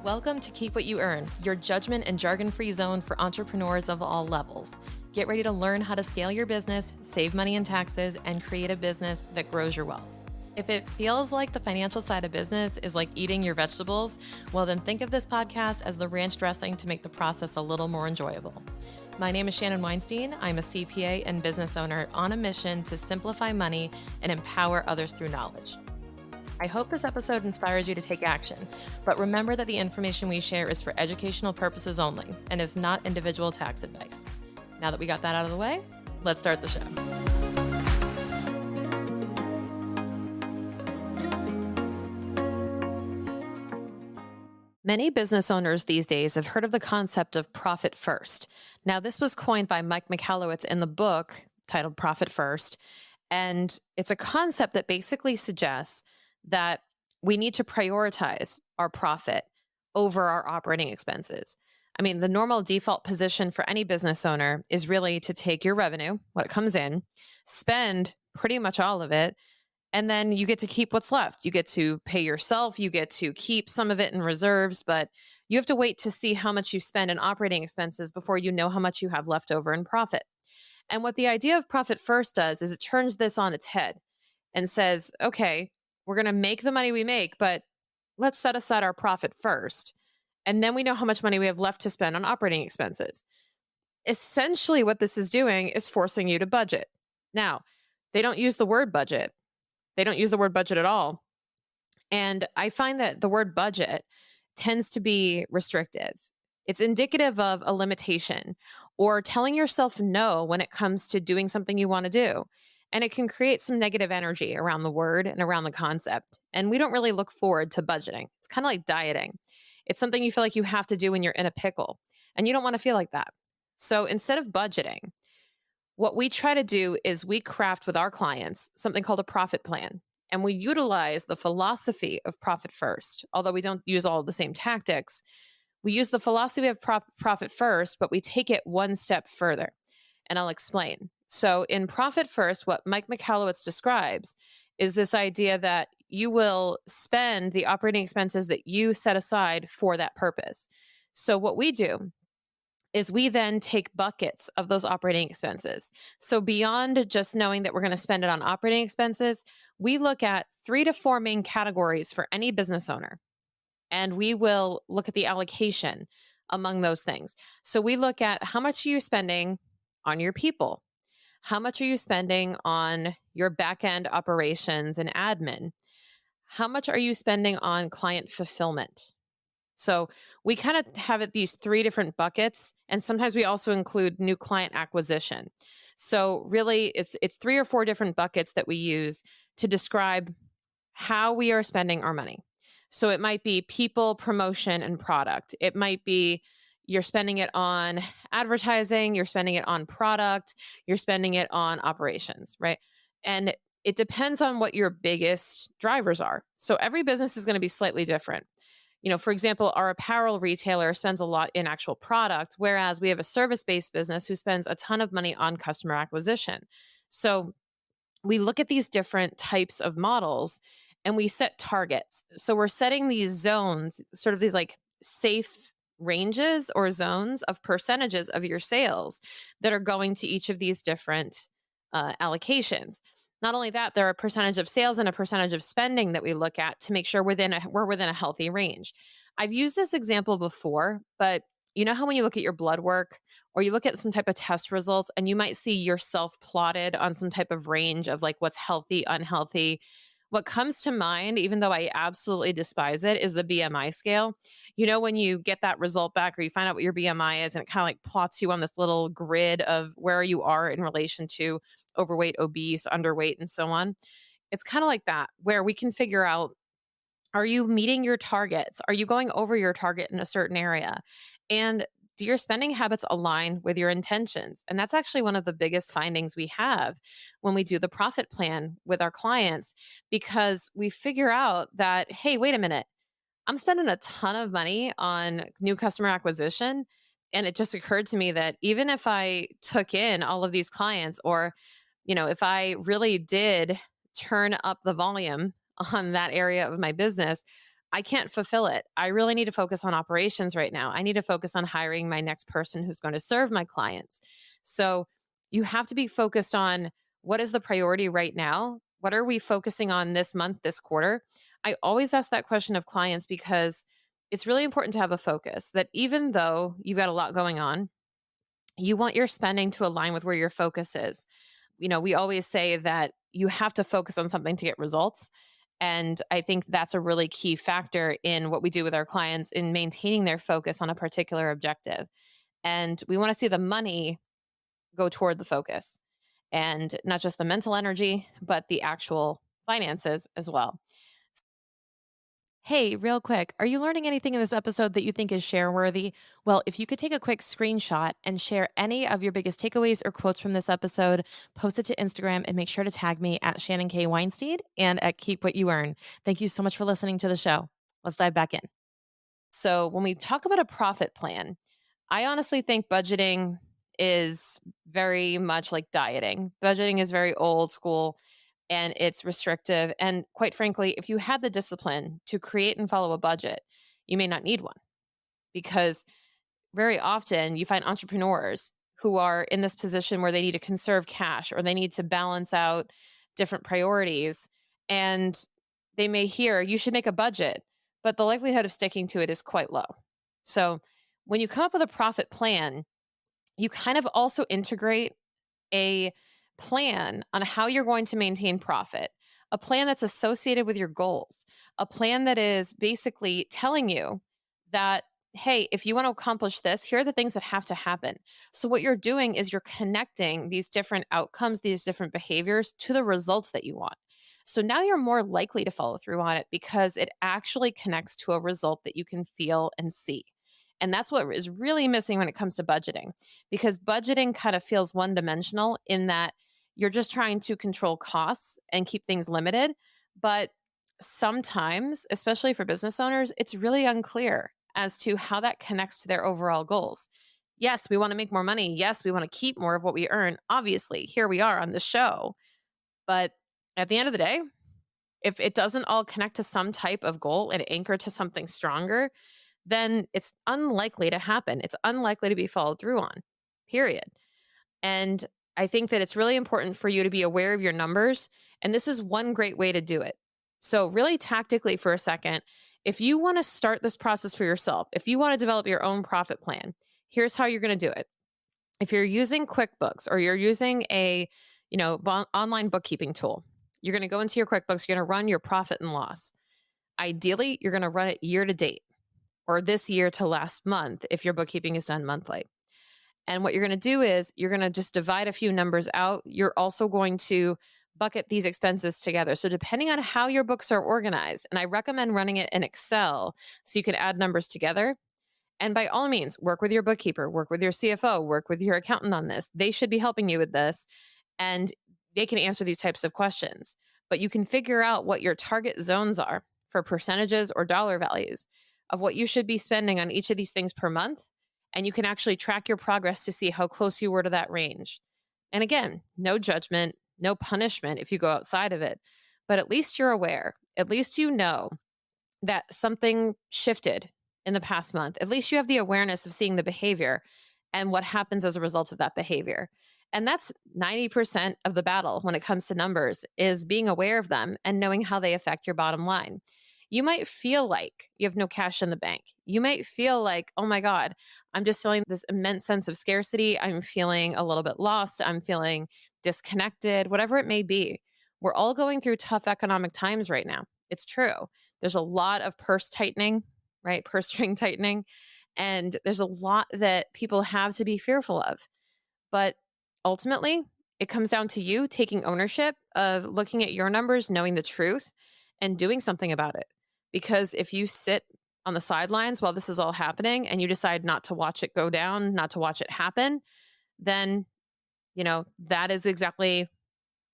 Welcome to Keep What You Earn, your judgment and jargon-free zone for entrepreneurs of all levels. Get ready to learn how to scale your business, save money in taxes, and create a business that grows your wealth. If it feels like the financial side of business is like eating your vegetables, well, then think of this podcast as the ranch dressing to make the process a little more enjoyable. My name is Shannon Weinstein. I'm a CPA and business owner on a mission to simplify money and empower others through knowledge. I hope this episode inspires you to take action, but remember that the information we share is for educational purposes only and is not individual tax advice. Now that we got that out of the way, let's start the show. Many business owners these days have heard of the concept of profit first. Now, this was coined by Mike Michalowicz in the book titled Profit First, and it's a concept that basically suggests that we need to prioritize our profit over our operating expenses. I mean, the normal default position for any business owner is really to take your revenue, what comes in, spend pretty much all of it, and then you get to keep what's left. You get to pay yourself, you get to keep some of it in reserves, but you have to wait to see how much you spend in operating expenses before you know how much you have left over in profit. And what the idea of profit first does is it turns this on its head and says, okay, we're going to make the money we make, but let's set aside our profit first. And then we know how much money we have left to spend on operating expenses. Essentially, what this is doing is forcing you to budget. Now, they don't use the word budget. They don't use the word budget at all. And I find that the word budget tends to be restrictive. It's indicative of a limitation or telling yourself no when it comes to doing something you want to do. And it can create some negative energy around the word and around the concept. And we don't really look forward to budgeting. It's kind of like dieting. It's something you feel like you have to do when you're in a pickle, and you don't want to feel like that. So instead of budgeting, what we try to do is we craft with our clients something called a profit plan. And we utilize the philosophy of profit first. Although we don't use all of the same tactics, we use the philosophy of profit first, but we take it one step further. And I'll explain. So in Profit First, what Mike Michalowicz describes is this idea that you will spend the operating expenses that you set aside for that purpose. So what we do is we then take buckets of those operating expenses. So beyond just knowing that we're going to spend it on operating expenses, we look at 3 to 4 main categories for any business owner. And we will look at the allocation among those things. So we look at how much are you spending on your people? How much are you spending on your back-end operations and admin? How much are you spending on client fulfillment? So we kind of have it these 3 different buckets, and sometimes we also include new client acquisition. So really, it's 3 or 4 different buckets that we use to describe how we are spending our money. So it might be people, promotion, and product. It might be you're spending it on advertising, you're spending it on product, you're spending it on operations, right? And it depends on what your biggest drivers are. So every business is going to be slightly different. You know, for example, our apparel retailer spends a lot in actual product, whereas we have a service-based business who spends a ton of money on customer acquisition. So we look at these different types of models and we set targets. So we're setting these zones, sort of these like safe ranges or zones of percentages of your sales that are going to each of these different allocations. Not only that, there are a percentage of sales and a percentage of spending that we look at to make sure we're within a healthy range. I've used this example before, but you know how when you look at your blood work or you look at some type of test results and you might see yourself plotted on some type of range of like what's healthy, unhealthy. What comes to mind, even though I absolutely despise it, is the BMI scale. You know, when you get that result back or you find out what your BMI is and it kind of like plots you on this little grid of where you are in relation to overweight, obese, underweight, and so on. It's kind of like that, where we can figure out, are you meeting your targets? Are you going over your target in a certain area? And do your spending habits align with your intentions? And that's actually one of the biggest findings we have when we do the profit plan with our clients, because we figure out that, hey, wait a minute, I'm spending a ton of money on new customer acquisition. And it just occurred to me that even if I took in all of these clients, or, you know, if I really did turn up the volume on that area of my business, I can't fulfill it. I really need to focus on operations right now. I need to focus on hiring my next person who's going to serve my clients. So you have to be focused on what is the priority right now? What are we focusing on this month, this quarter? I always ask that question of clients because it's really important to have a focus that even though you've got a lot going on, you want your spending to align with where your focus is. We always say that you have to focus on something to get results. And I think that's a really key factor in what we do with our clients in maintaining their focus on a particular objective. And we want to see the money go toward the focus and not just the mental energy, but the actual finances as well. Hey, real quick, are you learning anything in this episode that you think is share worthy? Well, if you could take a quick screenshot and share any of your biggest takeaways or quotes from this episode, post it to Instagram and make sure to tag me at Shannon K. Weinstein and at Keep What You Earn. Thank you so much for listening to the show. Let's dive back in. So, when we talk about a profit plan, I honestly think budgeting is very much like dieting. Budgeting is very old school and it's restrictive. And quite frankly, if you had the discipline to create and follow a budget, you may not need one because very often you find entrepreneurs who are in this position where they need to conserve cash or they need to balance out different priorities. And they may hear you should make a budget, but the likelihood of sticking to it is quite low. So when you come up with a profit plan, you kind of also integrate a plan on how you're going to maintain profit, a plan that's associated with your goals, a plan that is basically telling you that, hey, if you want to accomplish this, here are the things that have to happen. So, what you're doing is you're connecting these different outcomes, these different behaviors to the results that you want. So now you're more likely to follow through on it because it actually connects to a result that you can feel and see. And that's what is really missing when it comes to budgeting, because budgeting kind of feels one dimensional in that you're just trying to control costs and keep things limited. But sometimes, especially for business owners, it's really unclear as to how that connects to their overall goals. Yes, we want to make more money. Yes, we want to keep more of what we earn. Obviously, here we are on the show. But at the end of the day, if it doesn't all connect to some type of goal and anchor to something stronger, then it's unlikely to happen. It's unlikely to be followed through on, period. And I think that it's really important for you to be aware of your numbers. And this is one great way to do it. So, really tactically, for a second, if you want to start this process for yourself, if you want to develop your own profit plan, here's how you're going to do it. If you're using QuickBooks or you're using a online bookkeeping tool, you're going to go into your QuickBooks, you're going to run your profit and loss. Ideally, you're going to run it year to date or this year to last month if your bookkeeping is done monthly. And what you're going to do is you're going to just divide a few numbers out. You're also going to bucket these expenses together. So depending on how your books are organized, and I recommend running it in Excel so you can add numbers together. And by all means, work with your bookkeeper, work with your CFO, work with your accountant on this. They should be helping you with this and they can answer these types of questions. But you can figure out what your target zones are for percentages or dollar values of what you should be spending on each of these things per month. And you can actually track your progress to see how close you were to that range. And again, no judgment, no punishment if you go outside of it. But at least you're aware. At least you know that something shifted in the past month. At least you have the awareness of seeing the behavior and what happens as a result of that behavior. And that's 90% of the battle when it comes to numbers is being aware of them and knowing how they affect your bottom line. You might feel like you have no cash in the bank. You might feel like, oh my God, I'm just feeling this immense sense of scarcity. I'm feeling a little bit lost. I'm feeling disconnected, whatever it may be. We're all going through tough economic times right now. It's true. There's a lot of purse tightening, right? Purse string tightening. And there's a lot that people have to be fearful of. But ultimately, it comes down to you taking ownership of looking at your numbers, knowing the truth, and doing something about it. Because if you sit on the sidelines while this is all happening and you decide not to watch it go down, not to watch it happen, then, that is exactly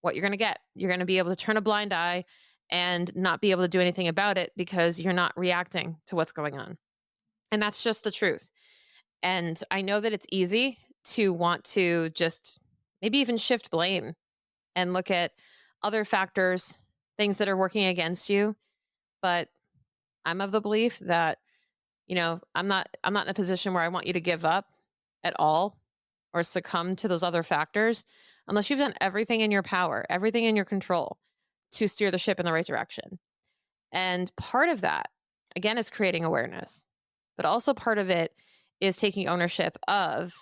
what you're going to get. You're going to be able to turn a blind eye and not be able to do anything about it because you're not reacting to what's going on. And that's just the truth. And I know that it's easy to want to just maybe even shift blame and look at other factors, things that are working against you. But I'm of the belief that, I'm not in a position where I want you to give up at all or succumb to those other factors unless you've done everything in your power, everything in your control to steer the ship in the right direction. And part of that, again, is creating awareness, but also part of it is taking ownership of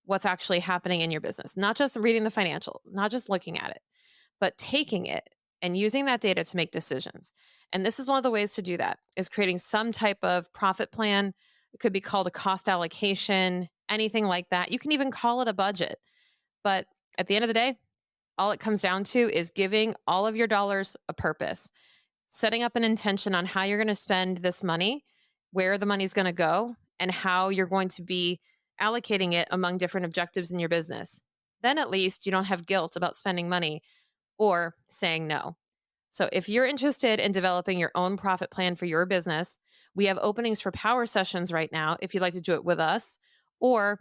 what's actually happening in your business, not just reading the financials, not just looking at it, but taking it and using that data to make decisions. And this is one of the ways to do that is creating some type of profit plan. It could be called a cost allocation, anything like that. You can even call it a budget. But at the end of the day, all it comes down to is giving all of your dollars a purpose, setting up an intention on how you're going to spend this money, where the money's going to go, and how you're going to be allocating it among different objectives in your business. Then at least you don't have guilt about spending money or saying no. So if you're interested in developing your own profit plan for your business, we have openings for power sessions right now if you'd like to do it with us, or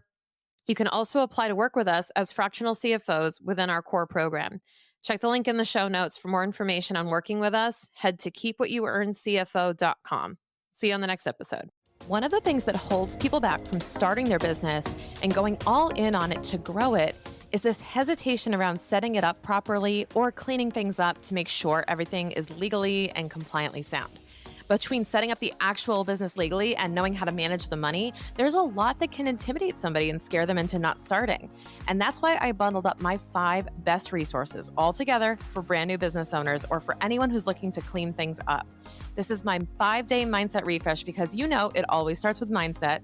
you can also apply to work with us as fractional CFOs within our core program. Check the link in the show notes for more information on working with us. Head to keepwhatyouearncfo.com. See you on the next episode. One of the things that holds people back from starting their business and going all in on it to grow it is this hesitation around setting it up properly or cleaning things up to make sure everything is legally and compliantly sound. Between setting up the actual business legally and knowing how to manage the money, there's a lot that can intimidate somebody and scare them into not starting. And that's why I bundled up my 5 best resources all together for brand new business owners or for anyone who's looking to clean things up. This is my 5-day mindset refresh because it always starts with mindset,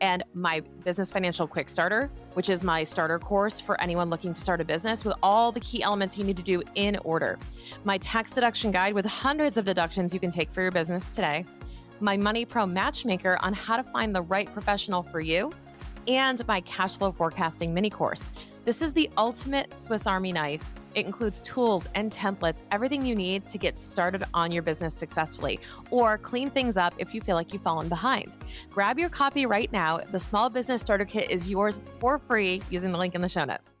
and my business financial quick starter, which is my starter course for anyone looking to start a business with all the key elements you need to do in order. My tax deduction guide with hundreds of deductions you can take for your business today. My Money Pro matchmaker on how to find the right professional for you, and my cash flow forecasting mini course. This is the ultimate Swiss Army knife. It includes tools and templates, everything you need to get started on your business successfully or clean things up if you feel like you've fallen behind. Grab your copy right now. The Small Business Starter Kit is yours for free using the link in the show notes.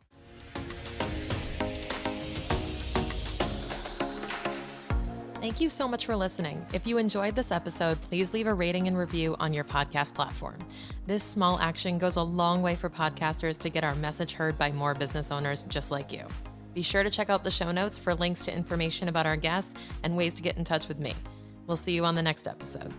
Thank you so much for listening. If you enjoyed this episode, please leave a rating and review on your podcast platform. This small action goes a long way for podcasters to get our message heard by more business owners just like you. Be sure to check out the show notes for links to information about our guests and ways to get in touch with me. We'll see you on the next episode.